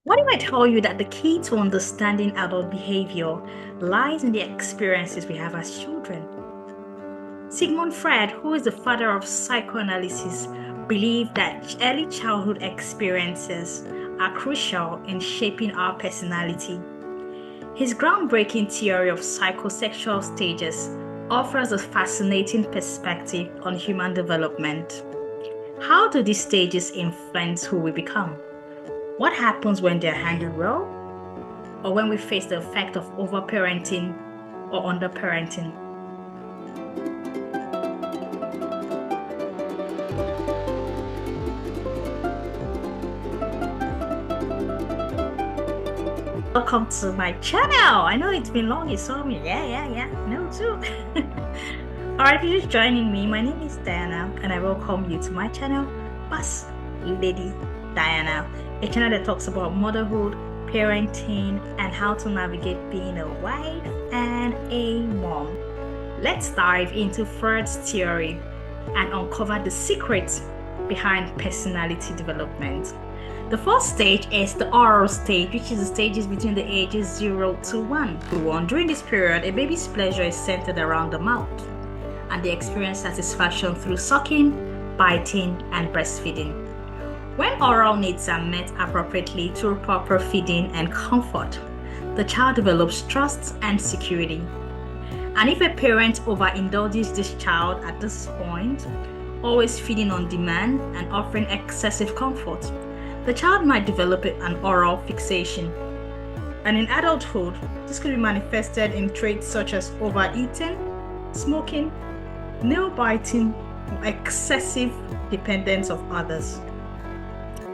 What if I tell you that the key to understanding adult behavior lies in the experiences we have as children? Sigmund Freud, who is the father of psychoanalysis, believed that early childhood experiences are crucial in shaping our personality. His groundbreaking theory of psychosexual stages offers a fascinating perspective on human development. How do these stages influence who we become? What happens when they're handled well, or when we face the effect of overparenting or underparenting? Welcome to my channel. I know it's been long you saw me. Yeah. No, too. Alright, if you're just joining me, my name is Diana, and I welcome you to my channel, Boss Lady Diana, a channel that talks about motherhood, parenting, and how to navigate being a wife and a mom. Let's dive into Freud's theory and uncover the secrets behind personality development. The first stage is the oral stage, which is the stages between the ages 0 to 1. During this period, a baby's pleasure is centered around the mouth, and they experience satisfaction through sucking, biting, and breastfeeding. When oral needs are met appropriately through proper feeding and comfort, the child develops trust and security. And if a parent overindulges this child at this point, always feeding on demand and offering excessive comfort, the child might develop an oral fixation. And in adulthood, this could be manifested in traits such as overeating, smoking, nail biting, or excessive dependence of others.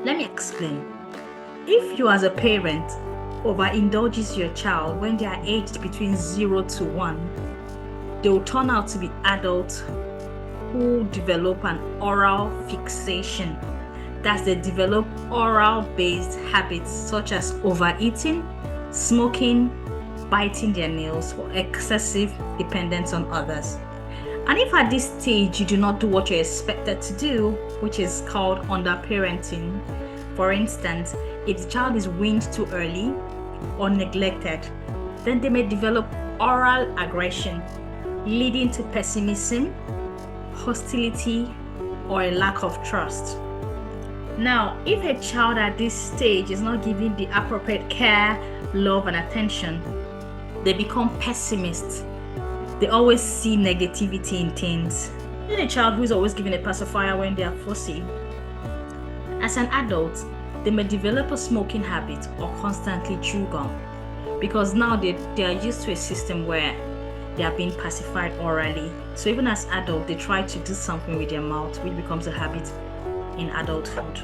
Let me explain. If you as a parent overindulges your child when they are aged between 0 to 1, they will turn out to be adults who develop an oral fixation. That's they develop oral-based habits such as overeating, smoking, biting their nails, or excessive dependence on others. And if at this stage you do not do what you're expected to do, which is called underparenting, for instance, if the child is weaned too early or neglected, then they may develop oral aggression, leading to pessimism, hostility, or a lack of trust. Now, if a child at this stage is not given the appropriate care, love, and attention, they become pessimists. They always see negativity in things. In a child who is always given a pacifier when they are fussy, as an adult, they may develop a smoking habit or constantly chew gum, because now they are used to a system where they are being pacified orally. So even as adults, they try to do something with their mouth, which becomes a habit in adulthood.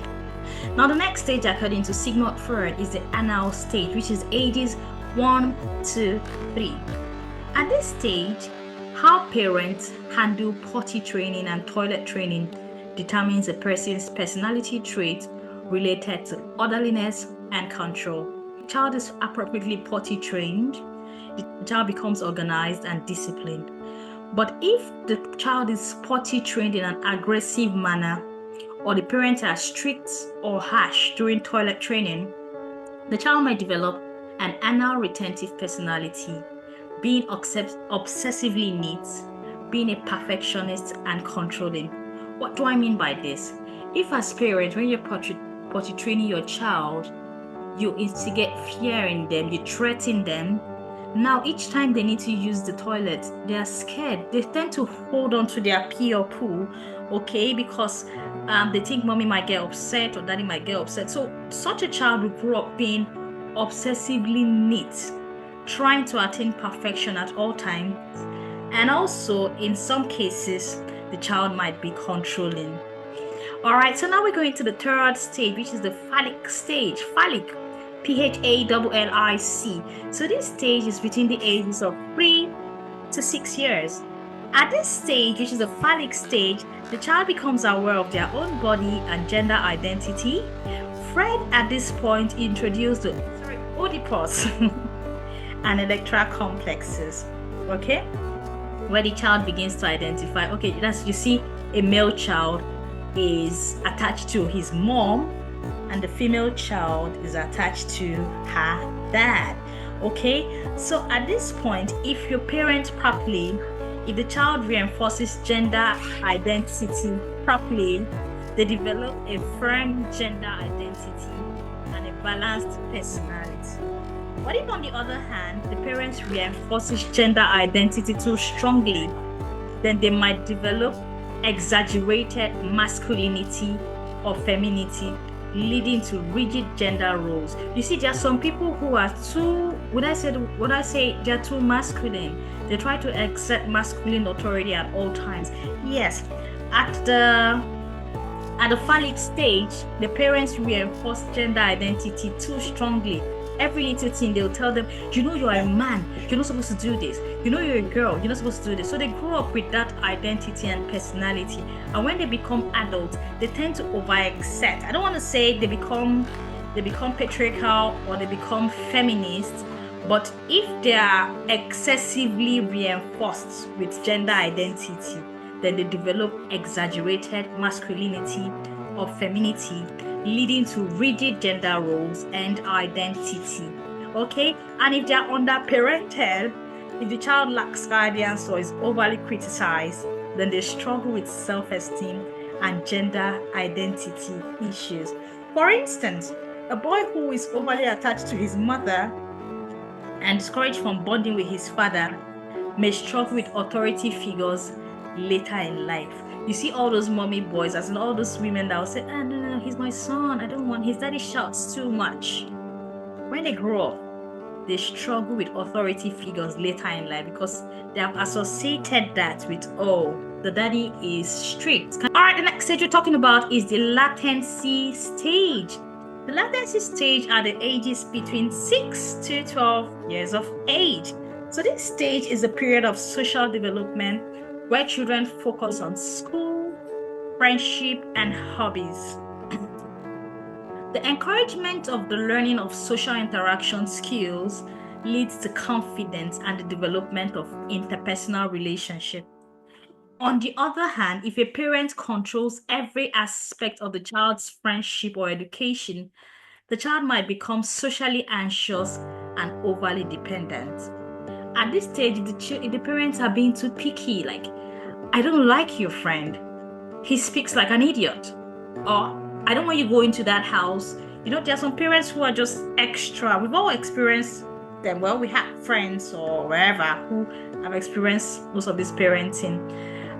Now, the next stage, according to Sigmund Freud, is the anal stage, which is ages 1, 2, 3. At this stage, how parents handle potty training and toilet training determines a person's personality trait related to orderliness and control. If the child is appropriately potty trained, the child becomes organized and disciplined. But if the child is potty trained in an aggressive manner, or the parents are strict or harsh during toilet training, the child might develop an anal retentive personality, being obsessively neat, being a perfectionist, and controlling. What do I mean by this? If as parents, when you're potty training your child, you instigate fear in them, you threaten them. Now, each time they need to use the toilet, they are scared. They tend to hold on to their pee or poo, okay, because they think mommy might get upset or daddy might get upset. So such a child will grow up being obsessively neat, trying to attain perfection at all times. And also, in some cases, the child might be controlling. All right, so now we're going to the third stage, which is the phallic stage. Phallic. Phallic. So this stage is between the ages of 3 to 6 years. At this stage, which is the phallic stage, the child becomes aware of their own body and gender identity. Freud at this point introduced the Oedipus and electral complexes, okay, where the child begins to identify, okay, you see a male child is attached to his mom, and the female child is attached to her dad. Okay, so at this point, if you parent properly, if the child reinforces gender identity properly, they develop a firm gender identity and a balanced personality. But if, on the other hand, the parents reinforces gender identity too strongly, then they might develop exaggerated masculinity or femininity, leading to rigid gender roles. You see, there are some people who are too, would I say they're too masculine. They try to exert masculine authority at all times. Yes, at the phallic stage, the parents reinforce gender identity too strongly. Every little thing, they'll tell them, you know, you're a man, you're not supposed to do this. You know, you're a girl, you're not supposed to do this. So they grow up with that identity and personality. And when they become adults, they tend to overexert. I don't want to say they become patriarchal or they become feminists, but if they are excessively reinforced with gender identity, then they develop exaggerated masculinity or femininity, leading to rigid gender roles and identity. Okay, and if they are underparented, if the child lacks guidance or is overly criticized, then they struggle with self-esteem and gender identity issues. For instance, a boy who is overly attached to his mother and discouraged from bonding with his father may struggle with authority figures later in life. You see all those mommy boys, as in all those women that will say, no, he's my son, I don't want, his daddy shouts too much. When they grow up, they struggle with authority figures later in life because they have associated that with, the daddy is strict. All right, the next stage we're talking about is the latency stage. The latency stage are the ages between 6 to 12 years of age. So this stage is a period of social development where children focus on school, friendship, and hobbies. The encouragement of the learning of social interaction skills leads to confidence and the development of interpersonal relationships. On the other hand, if a parent controls every aspect of the child's friendship or education, the child might become socially anxious and overly dependent. At this stage, if the parents are being too picky, like, I don't like your friend, he speaks like an idiot, or I don't want you to go into that house. You know, there are some parents who are just extra. We've all experienced them. Well, we have friends or wherever who have experienced most of this parenting.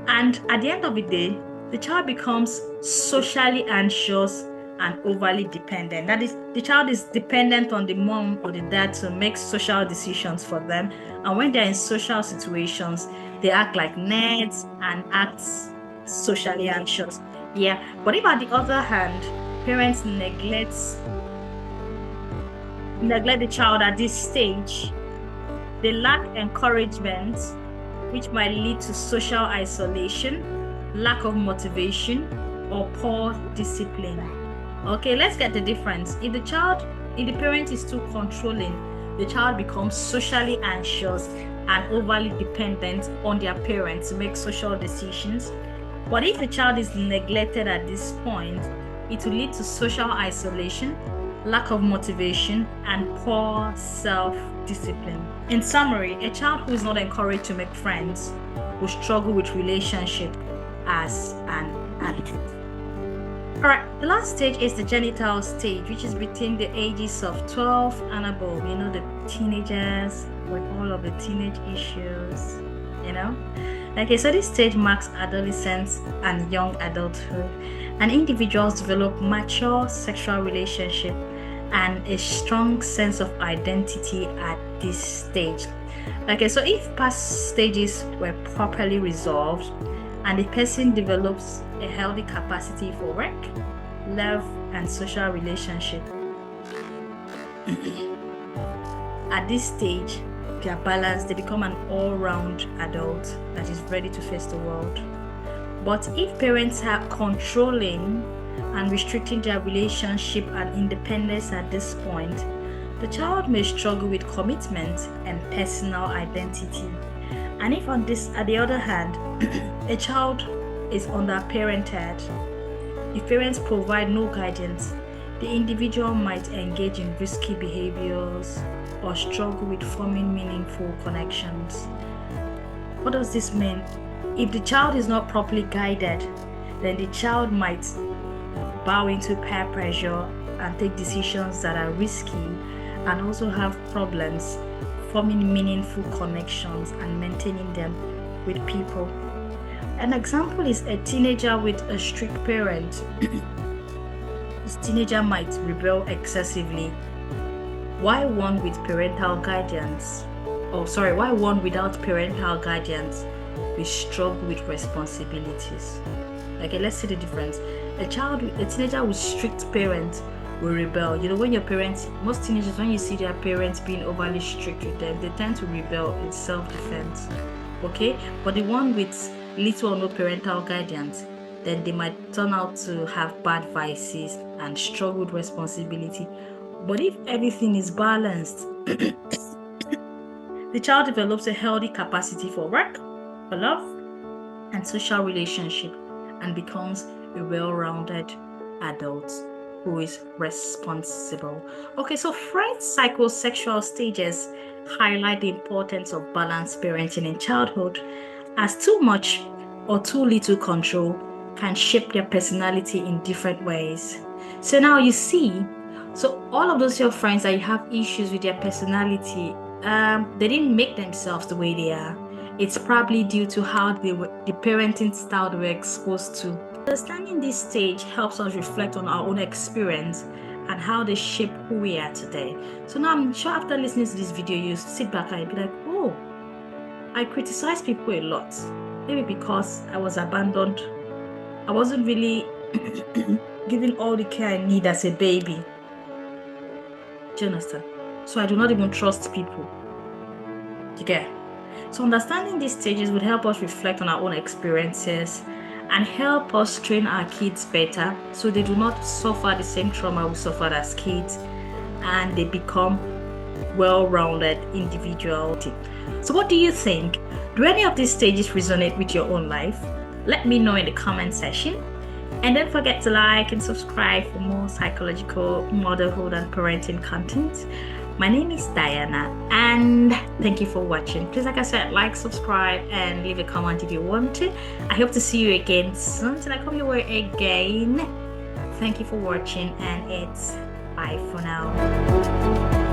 And at the end of the day, the child becomes socially anxious and overly dependent. That is, the child is dependent on the mom or the dad to make social decisions for them. And when they're in social situations, they act like nerds and act socially anxious. Yeah, but if, on the other hand, parents neglect the child at this stage, they lack encouragement, which might lead to social isolation, lack of motivation, or poor discipline. Okay, let's get the difference. If the parent is too controlling, the child becomes socially anxious and overly dependent on their parents to make social decisions. But if the child is neglected at this point, it will lead to social isolation, lack of motivation, and poor self-discipline. In summary, a child who is not encouraged to make friends will struggle with relationship as an adult. Alright, the last stage is the genital stage, which is between the ages of 12 and above. You know, the teenagers with all of the teenage issues, you know. Okay, so this stage marks adolescence and young adulthood, and individuals develop mature sexual relationship and a strong sense of identity at this stage. Okay, so if past stages were properly resolved and the person develops a healthy capacity for work, love, and social relationship, at this stage, they are balanced, they become an all-round adult that is ready to face the world. But if parents are controlling and restricting their relationship and independence at this point, the child may struggle with commitment and personal identity. And if on the other hand, a child is underparented, if parents provide no guidance, The individual might engage in risky behaviors or struggle with forming meaningful connections. What does this mean? If the child is not properly guided, then the child might bow into peer pressure and take decisions that are risky, and also have problems forming meaningful connections and maintaining them with people. An example is a teenager with a strict parent. This teenager might rebel excessively. Why one with parental guidance? Why one without parental guidance will struggle with responsibilities? Okay, let's see the difference. A teenager with strict parents will rebel. When your parents, most teenagers, when you see their parents being overly strict with them, they tend to rebel in self-defense. Okay, but the one with little or no parental guidance, then they might turn out to have bad vices and struggle with responsibility. But if everything is balanced, the child develops a healthy capacity for work, for love, and social relationship, and becomes a well-rounded adult who is responsible. Okay, so Freud's psychosexual stages highlight the importance of balanced parenting in childhood, as too much or too little control can shape their personality in different ways. So now you see, so all of those your friends that you have issues with their personality, they didn't make themselves the way they are. It's probably due to how the parenting style they were exposed to. Understanding this stage helps us reflect on our own experience and how they shape who we are today. So now I'm sure after listening to this video, you sit back and be like, oh, I criticize people a lot. Maybe because I was abandoned. I wasn't really given all the care I need as a baby. Do you understand? So I do not even trust people. You get? So understanding these stages would help us reflect on our own experiences and help us train our kids better so they do not suffer the same trauma we suffered as kids, and they become well-rounded individuals. So what do you think? Do any of these stages resonate with your own life? Let me know in the comment section. And don't forget to like and subscribe for more psychological, motherhood, and parenting content. My name is Diana, and thank you for watching. Please, like I said, like, subscribe, and leave a comment if you want to. I hope to see you again soon till I come your way again. Thank you for watching, and it's bye for now.